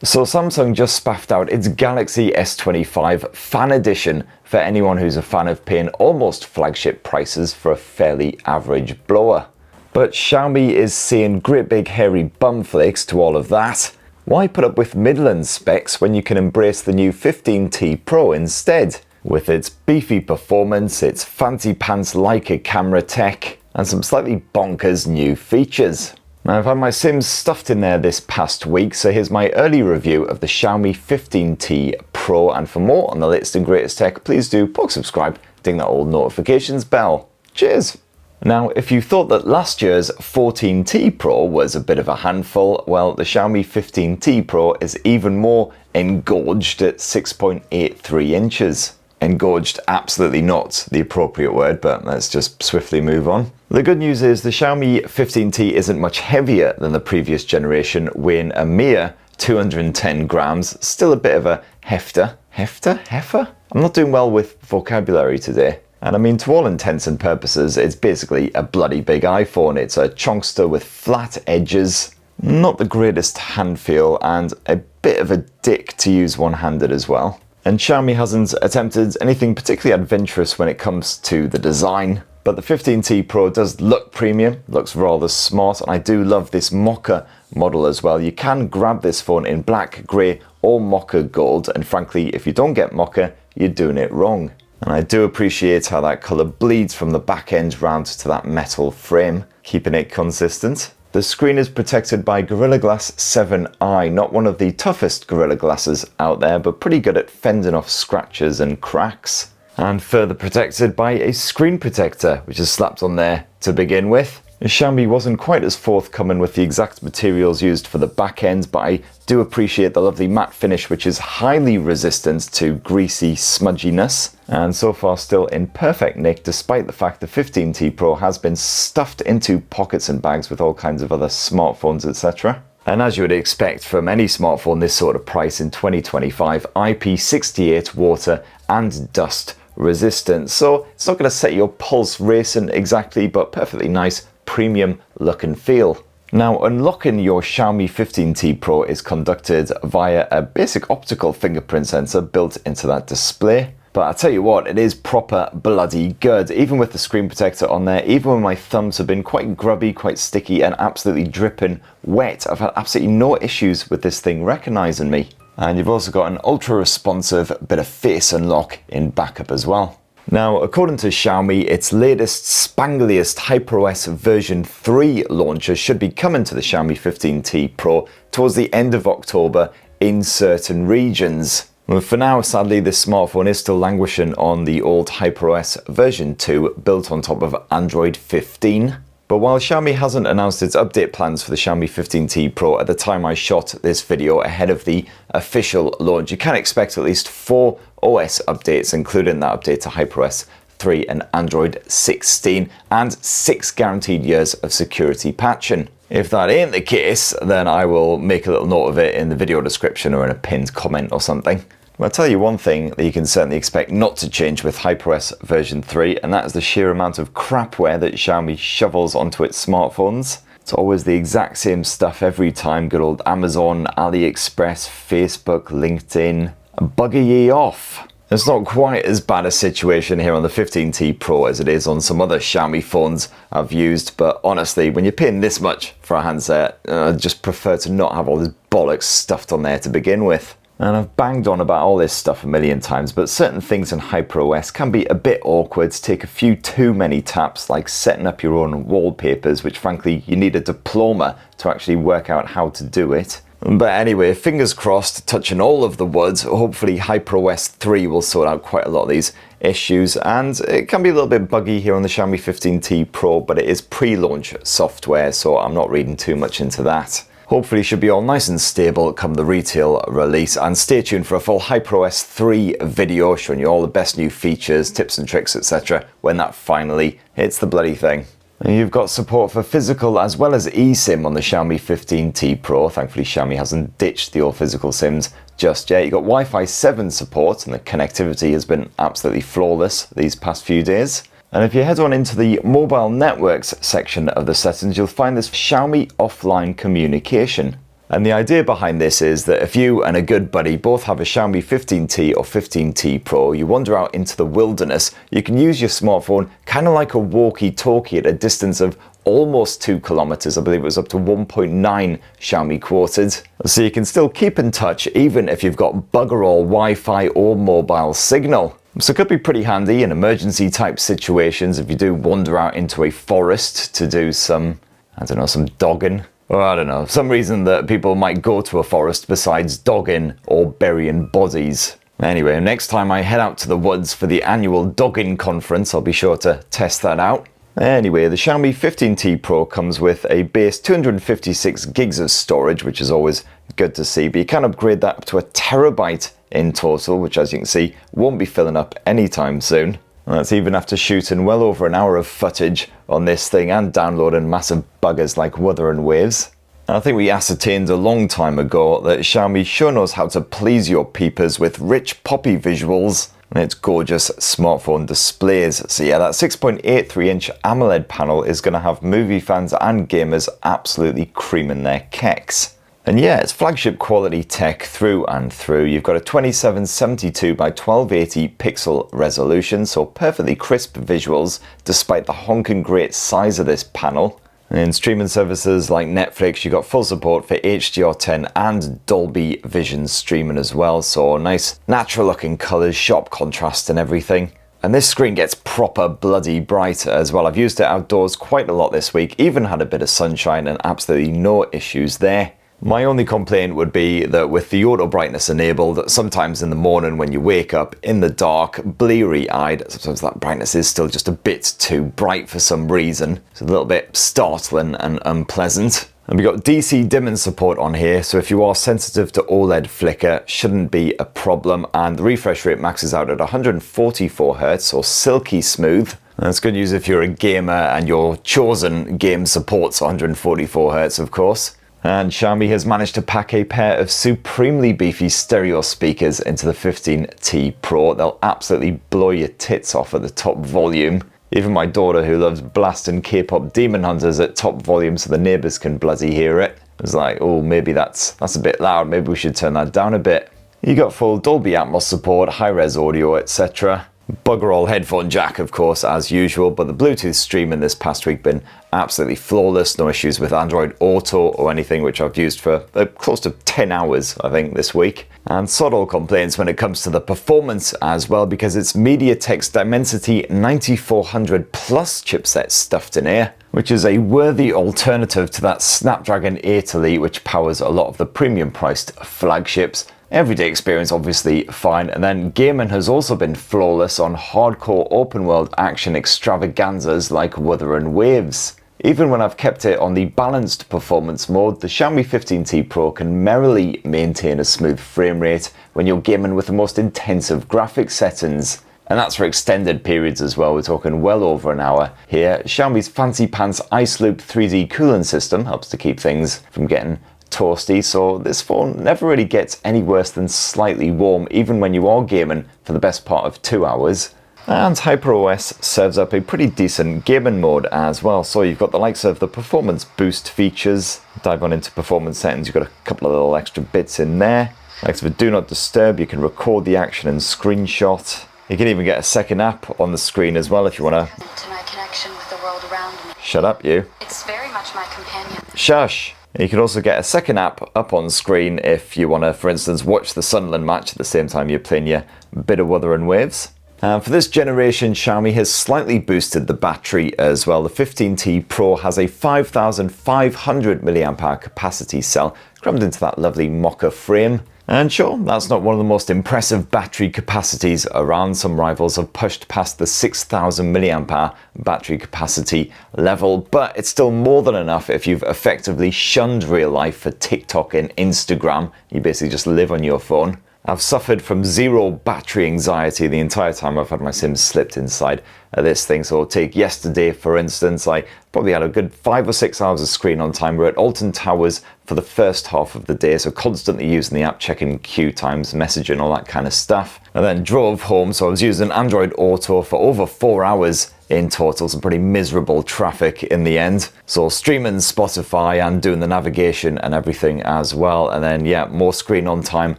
So Samsung just spaffed out its Galaxy S25 Fan Edition for anyone who's a fan of paying almost flagship prices for a fairly average blower. But Xiaomi is saying great big hairy bum flakes to all of that. Why put up with Midland specs when you can embrace the new 15T Pro instead? With its beefy performance, its fancy pants Leica camera tech, and some slightly bonkers new features. Now, I've had my Sims stuffed in there this past week, so here's my early review of the Xiaomi 15T Pro, and for more on the latest and greatest tech, please do poke subscribe, ding that old notifications bell. Cheers! Now, if you thought that last year's 14T Pro was a bit of a handful, well, the Xiaomi 15T Pro is even more engorged at 6.83 inches. Engorged, absolutely not the appropriate word, but let's just swiftly move on. The good news is the Xiaomi 15T isn't much heavier than the previous generation, weighing a mere 210 grams. Still a bit of a hefter? Heifer? I'm not doing well with vocabulary today. And I mean, to all intents and purposes, it's basically a bloody big iPhone. It's a chonkster with flat edges, not the greatest hand feel, and a bit of a dick to use one-handed as well. And Xiaomi hasn't attempted anything particularly adventurous when it comes to the design. But the 15T Pro does look premium, looks rather smart, and I do love this mocha model as well. You can grab this phone in black, grey, or mocha gold, and frankly, if you don't get mocha, you're doing it wrong. And I do appreciate how that colour bleeds from the back end round to that metal frame, keeping it consistent. The screen is protected by Gorilla Glass 7i, not one of the toughest Gorilla Glasses out there, but pretty good at fending off scratches and cracks. And further protected by a screen protector, which is slapped on there to begin with. Xiaomi wasn't quite as forthcoming with the exact materials used for the back end, but I do appreciate the lovely matte finish, which is highly resistant to greasy smudginess, and so far still in perfect nick, despite the fact the 15T Pro has been stuffed into pockets and bags with all kinds of other smartphones, etc. And as you would expect from any smartphone this sort of price in 2025, IP68 water and dust resistant, so it's not going to set your pulse racing exactly, but perfectly nice premium look and feel. Now, unlocking your Xiaomi 15T Pro is conducted via a basic optical fingerprint sensor built into that display. But I tell you what, it is proper bloody good. Even with the screen protector on there, even when my thumbs have been quite grubby, quite sticky, and absolutely dripping wet, I've had absolutely no issues with this thing recognizing me. And you've also got an ultra responsive bit of face unlock in backup as well. Now, according to Xiaomi, its latest spangliest HyperOS version 3 launcher should be coming to the Xiaomi 15T Pro towards the end of October in certain regions. Well, for now, sadly, this smartphone is still languishing on the old HyperOS version 2 built on top of Android 15. But while Xiaomi hasn't announced its update plans for the Xiaomi 15T Pro at the time I shot this video ahead of the official launch, you can expect at least 4 OS updates, including that update to HyperOS 3 and Android 16, and 6 guaranteed years of security patching. If that ain't the case, then I will make a little note of it in the video description or in a pinned comment or something. I'll tell you one thing that you can certainly expect not to change with HyperOS version 3, and that is the sheer amount of crapware that Xiaomi shovels onto its smartphones. It's always the exact same stuff every time. Good old Amazon, AliExpress, Facebook, LinkedIn. Byyyyeeee off. It's not quite as bad a situation here on the 15T Pro as it is on some other Xiaomi phones I've used, but honestly, when you're paying this much for a handset, I just prefer to not have all this bollocks stuffed on there to begin with. And I've banged on about all this stuff a million times, but certain things in HyperOS can be a bit awkward, take a few too many taps, like setting up your own wallpapers, which frankly you need a diploma to actually work out how to do it. But anyway, fingers crossed, touching all of the wood, hopefully HyperOS 3 will sort out quite a lot of these issues, and it can be a little bit buggy here on the Xiaomi 15T Pro, but it is pre-launch software, so I'm not reading too much into that. Hopefully should be all nice and stable come the retail release, and stay tuned for a full HyperOS 3 video showing you all the best new features, tips and tricks, etc. when that finally hits the bloody thing. And you've got support for physical as well as eSIM on the Xiaomi 15T Pro. Thankfully Xiaomi hasn't ditched the old physical SIMs just yet. You've got Wi-Fi 7 support, and the connectivity has been absolutely flawless these past few days. And if you head on into the mobile networks section of the settings, you'll find this Xiaomi offline communication. And the idea behind this is that if you and a good buddy both have a Xiaomi 15T or 15T Pro, you wander out into the wilderness, you can use your smartphone kind of like a walkie-talkie at a distance of almost 2 kilometers. I believe it was up to 1.9 Xiaomi quoted. So you can still keep in touch even if you've got bugger all Wi-Fi or mobile signal. So it could be pretty handy in emergency type situations if you do wander out into a forest to do some, I don't know, some dogging. Or I don't know, some reason that people might go to a forest besides dogging or burying bodies. Anyway, next time I head out to the woods for the annual dogging conference, I'll be sure to test that out. Anyway, the Xiaomi 15T Pro comes with a base 256 gigs of storage, which is always good to see, but you can upgrade that up to 1 terabyte in total, which as you can see won't be filling up anytime soon. And that's even after shooting well over an hour of footage on this thing and downloading massive buggers like Wuthering waves. And I think we ascertained a long time ago that Xiaomi sure knows how to please your peepers with rich poppy visuals and its gorgeous smartphone displays. So yeah, that 6.83-inch AMOLED panel is going to have movie fans and gamers absolutely creaming their kecks. And yeah, it's flagship quality tech through and through. You've got a 2772 by 1280 pixel resolution, so perfectly crisp visuals despite the honking great size of this panel. And in streaming services like Netflix, you've got full support for HDR10 and Dolby Vision streaming as well, so nice natural looking colours, sharp contrast and everything. And this screen gets proper bloody bright as well. I've used it outdoors quite a lot this week, even had a bit of sunshine and absolutely no issues there. My only complaint would be that with the auto brightness enabled, sometimes in the morning when you wake up in the dark, bleary-eyed, sometimes that brightness is still just a bit too bright for some reason. It's a little bit startling and unpleasant. And we've got DC dimming support on here, so if you are sensitive to OLED flicker, shouldn't be a problem. And the refresh rate maxes out at 144 Hz, or silky smooth. That's good news if you're a gamer and your chosen game supports 144 Hz, of course. And Xiaomi has managed to pack a pair of supremely beefy stereo speakers into the 15T Pro. They'll absolutely blow your tits off at the top volume. Even my daughter, who loves blasting K-pop demon hunters at top volume so the neighbours can bloody hear it, was like, oh, maybe that's a bit loud, maybe we should turn that down a bit. You got full Dolby Atmos support, high-res audio, etc. Bugger all headphone jack, of course, as usual, but the Bluetooth streaming this past week been absolutely flawless. No issues with Android Auto or anything, which I've used for close to 10 hours, I think, this week. And subtle complaints when it comes to the performance as well, because it's Mediatek's Dimensity 9400 Plus chipset stuffed in here, which is a worthy alternative to that Snapdragon 8 Elite, which powers a lot of the premium priced flagships. Everyday experience obviously fine, and then gaming has also been flawless on hardcore open world action extravaganzas like Wuthering waves. Even when I've kept it on the balanced performance mode, the Xiaomi 15T Pro can merrily maintain a smooth frame rate when you're gaming with the most intensive graphics settings. And that's for extended periods as well, we're talking well over an hour here. Xiaomi's fancy pants Ice Loop 3D cooling system helps to keep things from getting toasty, so this phone never really gets any worse than slightly warm, even when you are gaming for the best part of 2 hours. And HyperOS serves up a pretty decent gaming mode as well, so you've got the likes of the performance boost features. Dive on into performance settings, you've got a couple of little extra bits in there. Likes of a do not disturb, you can record the action and screenshot. You can even get a second app on the screen as well if you want to. To my connection with the world around me. Shut up, you. It's very much my companion. Shush. You can also get a second app up on screen if you want to, for instance, watch the Sunderland match at the same time you're playing your bit of Wuthering waves. For this generation, Xiaomi has slightly boosted the battery as well. The 15T Pro has a 5,500 mAh capacity cell crammed into that lovely mocha frame. And sure, that's not one of the most impressive battery capacities around. Some rivals have pushed past the 6,000 mAh battery capacity level, but it's still more than enough if you've effectively shunned real life for TikTok and Instagram. You basically just live on your phone. I've suffered from zero battery anxiety the entire time I've had my SIM slipped inside this thing. So take yesterday, for instance, I probably had a good 5 or 6 hours of screen on time. We're at Alton Towers for the first half of the day, so constantly using the app, checking queue times, messaging, all that kind of stuff. And then drove home, so I was using Android Auto for over 4 hours in total, some pretty miserable traffic in the end. So streaming Spotify and doing the navigation and everything as well. And then yeah, more screen on time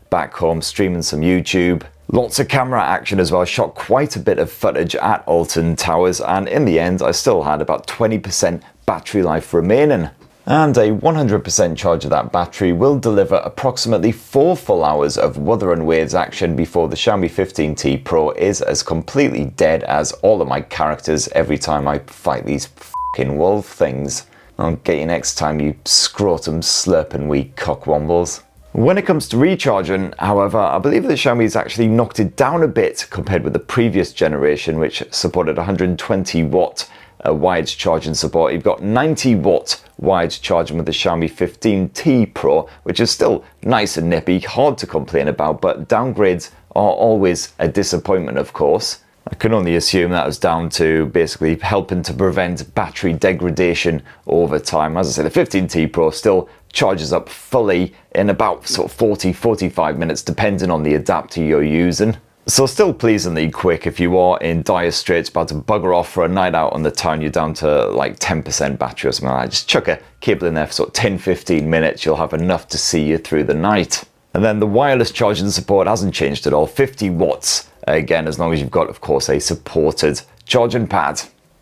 back home, streaming some YouTube. Lots of camera action as well. Shot quite a bit of footage at Alton Towers, and in the end I still had about 20% battery life remaining. And a 100% charge of that battery will deliver approximately 4 full hours of Wuthering waves action before the Xiaomi 15T Pro is as completely dead as all of my characters every time I fight these fucking wolf things. I'll get you next time, you scrotum slurping wee cockwombles. When it comes to recharging, however, I believe that Xiaomi's actually knocked it down a bit compared with the previous generation, which supported 120 watt wide charging support. You've got 90 watt wide charging with the Xiaomi 15T Pro, which is still nice and nippy, hard to complain about, but downgrades are always a disappointment, of course. I can only assume that was down to basically helping to prevent battery degradation over time. As I say, the 15T Pro still charges up fully in about sort of 40-45 minutes, depending on the adapter you're using. So still pleasingly quick. If you are in dire straits, about to bugger off for a night out on the town, you're down to like 10% battery or something like that. Just chuck a cable in there for sort of 10-15 minutes, you'll have enough to see you through the night. And then the wireless charging support hasn't changed at all. 50 watts, again, as long as you've got, of course, a supported charging pad.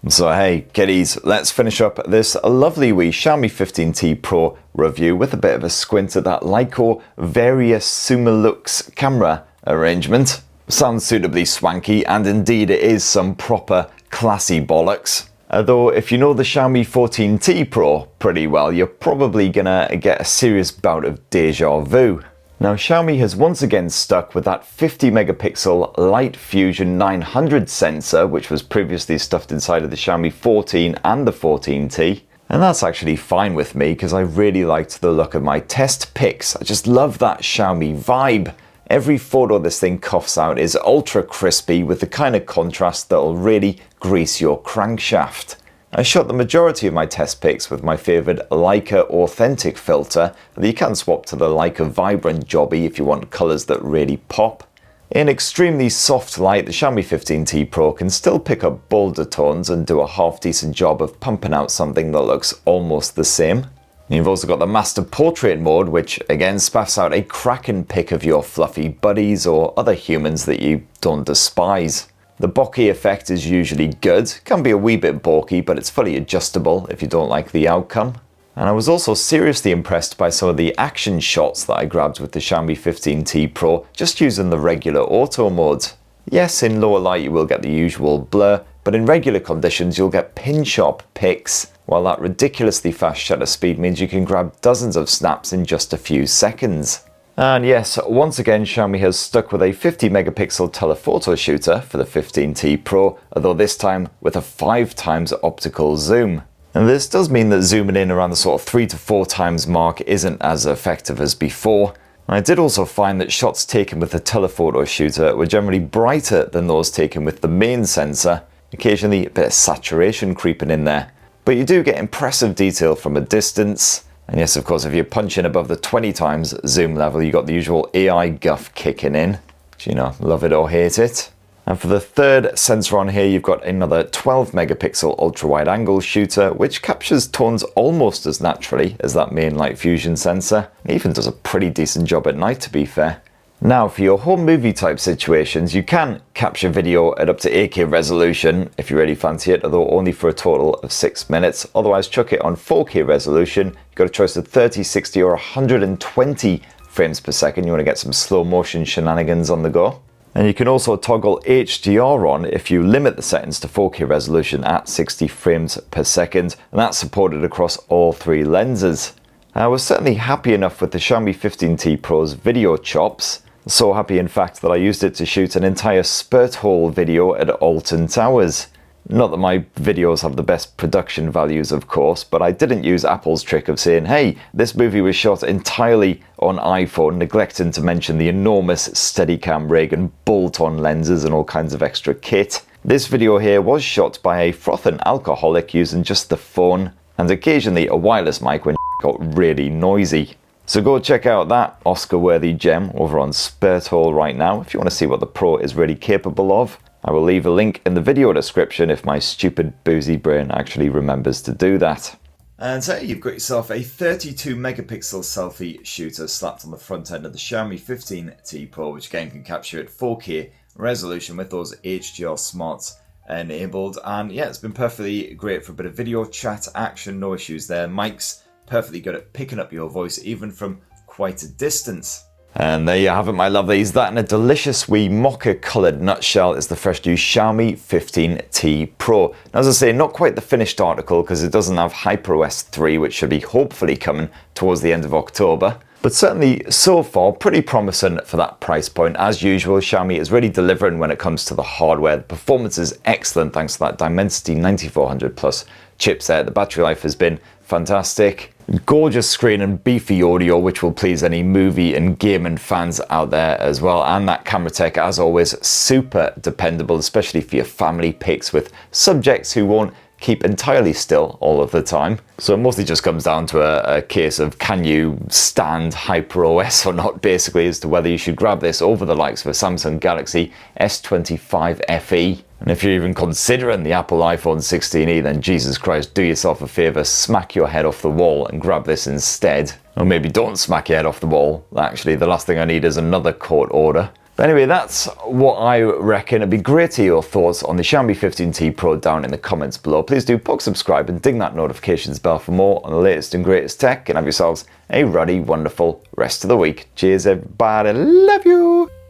So hey, kiddies, let's finish up this lovely wee Xiaomi 15T Pro review with a bit of a squint at that Leica Various Sumalux camera arrangement. Sounds suitably swanky, and indeed it is some proper classy bollocks. Although if you know the Xiaomi 14T Pro pretty well, you're probably gonna get a serious bout of deja vu. Now Xiaomi has once again stuck with that 50 megapixel Light Fusion 900 sensor, which was previously stuffed inside of the Xiaomi 14 and the 14T. And that's actually fine with me because I really liked the look of my test pics. I just love that Xiaomi vibe. Every photo this thing coughs out is ultra crispy with the kind of contrast that'll really grease your crankshaft. I shot the majority of my test pics with my favourite Leica Authentic filter, that you can swap to the Leica Vibrant Jobby if you want colours that really pop. In extremely soft light, the Xiaomi 15T Pro can still pick up bolder tones and do a half decent job of pumping out something that looks almost the same. You've also got the Master Portrait mode, which again spaffs out a cracking pic of your fluffy buddies or other humans that you don't despise. The bokeh effect is usually good, can be a wee bit bulky, but it's fully adjustable if you don't like the outcome. And I was also seriously impressed by some of the action shots that I grabbed with the Xiaomi 15T Pro, just using the regular auto mode. Yes, in lower light you will get the usual blur, but in regular conditions you'll get pin-sharp pics, while that ridiculously fast shutter speed means you can grab dozens of snaps in just a few seconds. And yes, once again Xiaomi has stuck with a 50 megapixel telephoto shooter for the 15T Pro, although this time with a 5 times optical zoom. And this does mean that zooming in around the sort of 3 to 4 times mark isn't as effective as before. And I did also find that shots taken with the telephoto shooter were generally brighter than those taken with the main sensor, occasionally a bit of saturation creeping in there. But you do get impressive detail from a distance. And yes, of course, if you're punching above the 20 times zoom level, you got the usual AI guff kicking in. Which, you know, love it or hate it. And for the third sensor on here, you've got another 12 megapixel ultra wide angle shooter, which captures tones almost as naturally as that main Light Fusion sensor. It even does a pretty decent job at night, to be fair. Now, for your home movie type situations, you can capture video at up to 8K resolution if you really fancy it, although only for a total of 6 minutes. Otherwise, chuck it on 4K resolution. You've got a choice of 30, 60 or 120 frames per second. You want to get some slow motion shenanigans on the go. And you can also toggle HDR on if you limit the settings to 4K resolution at 60 frames per second, and that's supported across all 3 lenses. I was certainly happy enough with the Xiaomi 15T Pro's video chops. So happy in fact that I used it to shoot an entire spurt hole video at Alton Towers. Not that my videos have the best production values, of course, but I didn't use Apple's trick of saying, hey, this movie was shot entirely on iPhone, neglecting to mention the enormous Steadicam rig and bolt-on lenses and all kinds of extra kit. This video here was shot by a frothing alcoholic using just the phone, and occasionally a wireless mic when got really noisy. So go check out that Oscar-worthy gem over on Spurt Hole right now if you want to see what the Pro is really capable of. I will leave a link in the video description if my stupid boozy brain actually remembers to do that. And so you've got yourself a 32 megapixel selfie shooter slapped on the front end of the Xiaomi 15T Pro, which again can capture at 4K resolution with those HDR smarts enabled. And yeah, it's been perfectly great for a bit of video chat action, no issues there. Mic's perfectly good at picking up your voice even from quite a distance. And there you have it, my lovelies. That in a delicious wee mocha coloured nutshell is the fresh new Xiaomi 15T Pro. Now, as I say, not quite the finished article because it doesn't have HyperOS 3, which should be hopefully coming towards the end of October. But certainly, so far, pretty promising for that price point. As usual, Xiaomi is really delivering when it comes to the hardware. The performance is excellent thanks to that Dimensity 9400 Plus chipset. The battery life has been fantastic. Gorgeous screen and beefy audio, which will please any movie and gaming fans out there as well. And that camera tech, as always, super dependable, especially for your family pics with subjects who won't keep entirely still all of the time. So it mostly just comes down to a case of can you stand HyperOS or not, basically, as to whether you should grab this over the likes of a Samsung Galaxy S25 FE. And if you're even considering the Apple iPhone 16e, then Jesus Christ, do yourself a favour, smack your head off the wall and grab this instead. Or maybe don't smack your head off the wall. Actually, the last thing I need is another court order. But anyway, that's what I reckon. It'd be great to hear your thoughts on the Xiaomi 15T Pro down in the comments below. Please do poke subscribe and ding that notifications bell for more on the latest and greatest tech. And have yourselves a ruddy, wonderful rest of the week. Cheers, everybody. Love you.